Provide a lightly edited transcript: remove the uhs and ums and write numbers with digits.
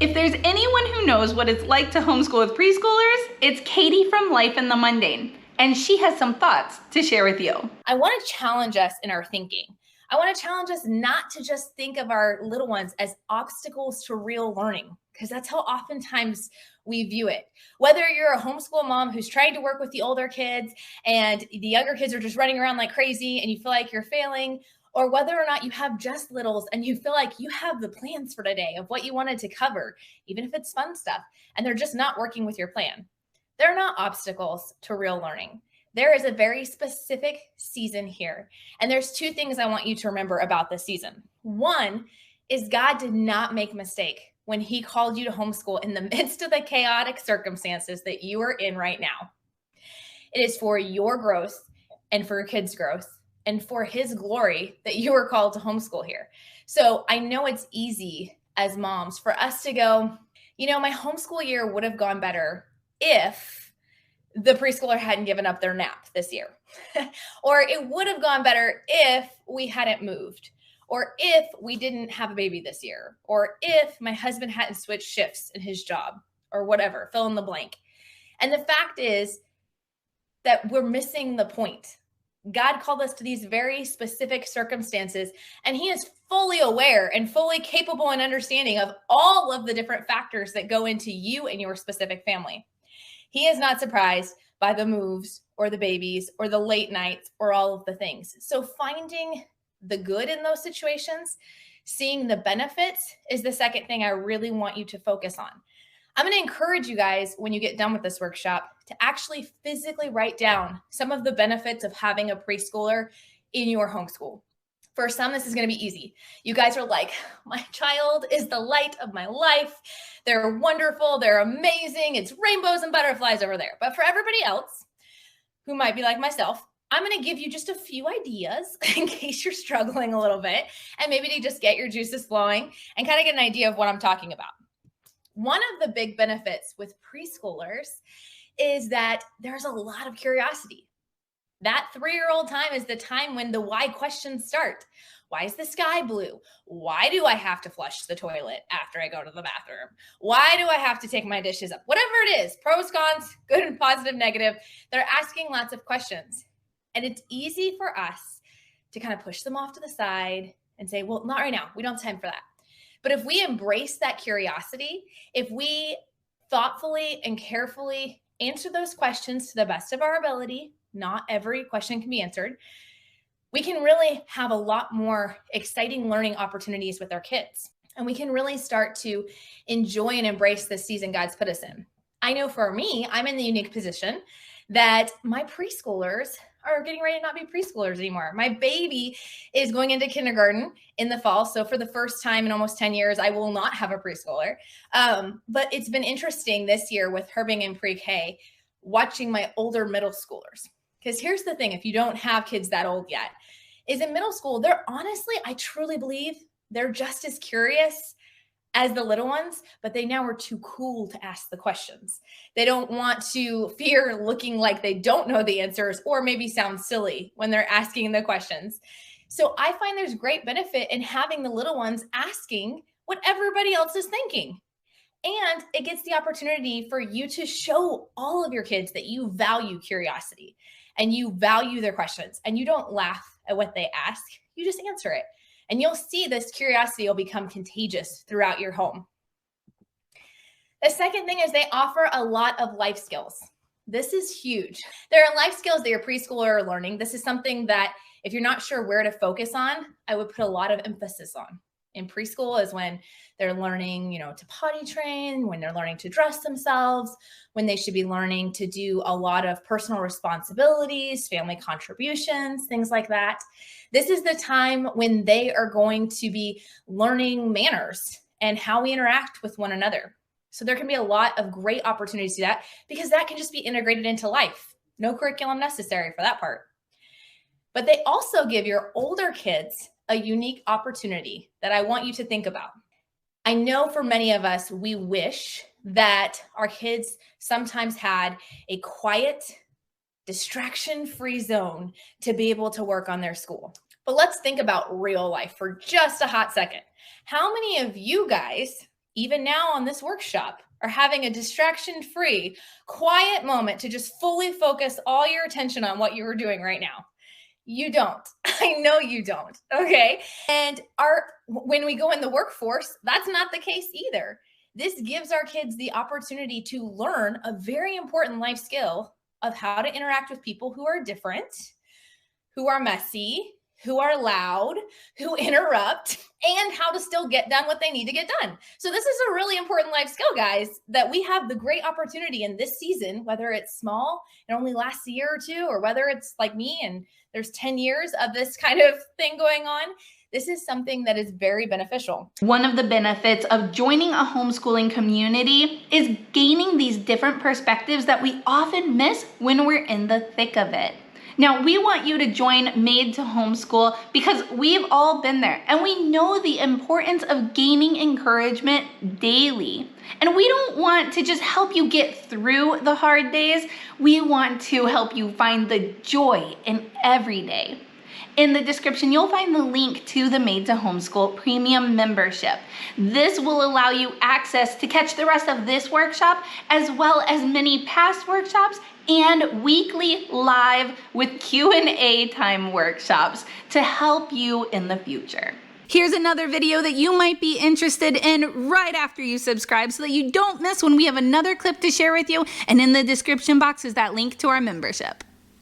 If there's anyone who knows what it's like to homeschool with preschoolers, it's Katie from Life in the Mundane, and she has some thoughts to share with you. I want to challenge us in our thinking. I want to challenge us not to just think of our little ones as obstacles to real learning, because that's how oftentimes we view it. Whether you're a homeschool mom who's trying to work with the older kids and the younger kids are just running around like crazy and you feel like you're failing, or whether or not you have just littles and you feel like you have the plans for today of what you wanted to cover, even if it's fun stuff, and they're just not working with your plan. They're not obstacles to real learning. There is a very specific season here. And there's two things I want you to remember about this season. One is God did not make a mistake when he called you to homeschool in the midst of the chaotic circumstances that you are in right now. It is for your growth and for your kids' growth and for his glory that you are called to homeschool here. So I know it's easy as moms for us to go, my homeschool year would have gone better if the preschooler hadn't given up their nap this year. Or it would have gone better if we hadn't moved, or if we didn't have a baby this year, or if my husband hadn't switched shifts in his job, or whatever, fill in the blank. And the fact is that we're missing the point. God called us to these very specific circumstances, and he is fully aware and fully capable and understanding of all of the different factors that go into you and your specific family. He is not surprised by the moves or the babies or the late nights or all of the things. So finding the good in those situations, seeing the benefits is the second thing I really want you to focus on. I'm going to encourage you guys when you get done with this workshop to actually physically write down some of the benefits of having a preschooler in your homeschool. For some, this is going to be easy. You guys are like, my child is the light of my life. They're wonderful. They're amazing. It's rainbows and butterflies over there. But for everybody else who might be like myself, I'm going to give you just a few ideas in case you're struggling a little bit and maybe to just get your juices flowing and kind of get an idea of what I'm talking about. One of the big benefits with preschoolers is that there's a lot of curiosity. That 3-year-old time is the time when the why questions start. Why is the sky blue? Why do I have to flush the toilet after I go to the bathroom? Why do I have to take my dishes up? Whatever it is, pros, cons, good and positive, negative, they're asking lots of questions. And it's easy for us to kind of push them off to the side and say, well, not right now. We don't have time for that. But if we embrace that curiosity, if we thoughtfully and carefully answer those questions to the best of our ability, not every question can be answered, we can really have a lot more exciting learning opportunities with our kids. And we can really start to enjoy and embrace this season God's put us in. I know for me, I'm in the unique position that my preschoolers are getting ready to not be preschoolers anymore. My baby is going into kindergarten in the fall. So for the first time in almost 10 years, I will not have a preschooler. But it's been interesting this year with her being in pre-K, watching my older middle schoolers. Because here's the thing, if you don't have kids that old yet, is in middle school, they're honestly, I truly believe they're just as curious as the little ones, but they now are too cool to ask the questions. They don't want to fear looking like they don't know the answers or maybe sound silly when they're asking the questions. So I find there's great benefit in having the little ones asking what everybody else is thinking. And it gets the opportunity for you to show all of your kids that you value curiosity and you value their questions and you don't laugh at what they ask, you just answer it. And you'll see this curiosity will become contagious throughout your home. The second thing is they offer a lot of life skills. This is huge. There are life skills that your preschooler are learning. This is something that if you're not sure where to focus on, I would put a lot of emphasis on. In preschool is when they're learning, to potty train, when they're learning to dress themselves, when they should be learning to do a lot of personal responsibilities, family contributions, things like that. This is the time when they are going to be learning manners and how we interact with one another. So there can be a lot of great opportunities to do that because that can just be integrated into life. No curriculum necessary for that part. But they also give your older kids a unique opportunity that I want you to think about. I know for many of us, we wish that our kids sometimes had a quiet, distraction-free zone to be able to work on their school. But let's think about real life for just a hot second. How many of you guys even now on this workshop, are having a distraction-free, quiet moment to just fully focus all your attention on what you were doing right now. You don't. I know you don't. Okay. And when we go in the workforce, that's not the case either. This gives our kids the opportunity to learn a very important life skill of how to interact with people who are different, who are messy, who are loud, who interrupt, and how to still get done what they need to get done. So this is a really important life skill, guys, that we have the great opportunity in this season, whether it's small and only lasts a year or two, or whether it's like me and there's 10 years of this kind of thing going on. This is something that is very beneficial. One of the benefits of joining a homeschooling community is gaining these different perspectives that we often miss when we're in the thick of it. Now, we want you to join Made to Homeschool because we've all been there and we know the importance of gaining encouragement daily. And we don't want to just help you get through the hard days. We want to help you find the joy in every day. In the description, you'll find the link to the Made to Homeschool premium membership. This will allow you access to catch the rest of this workshop, as well as many past workshops and weekly live with Q&A time workshops to help you in the future. Here's another video that you might be interested in right after you subscribe so that you don't miss when we have another clip to share with you. And in the description box is that link to our membership.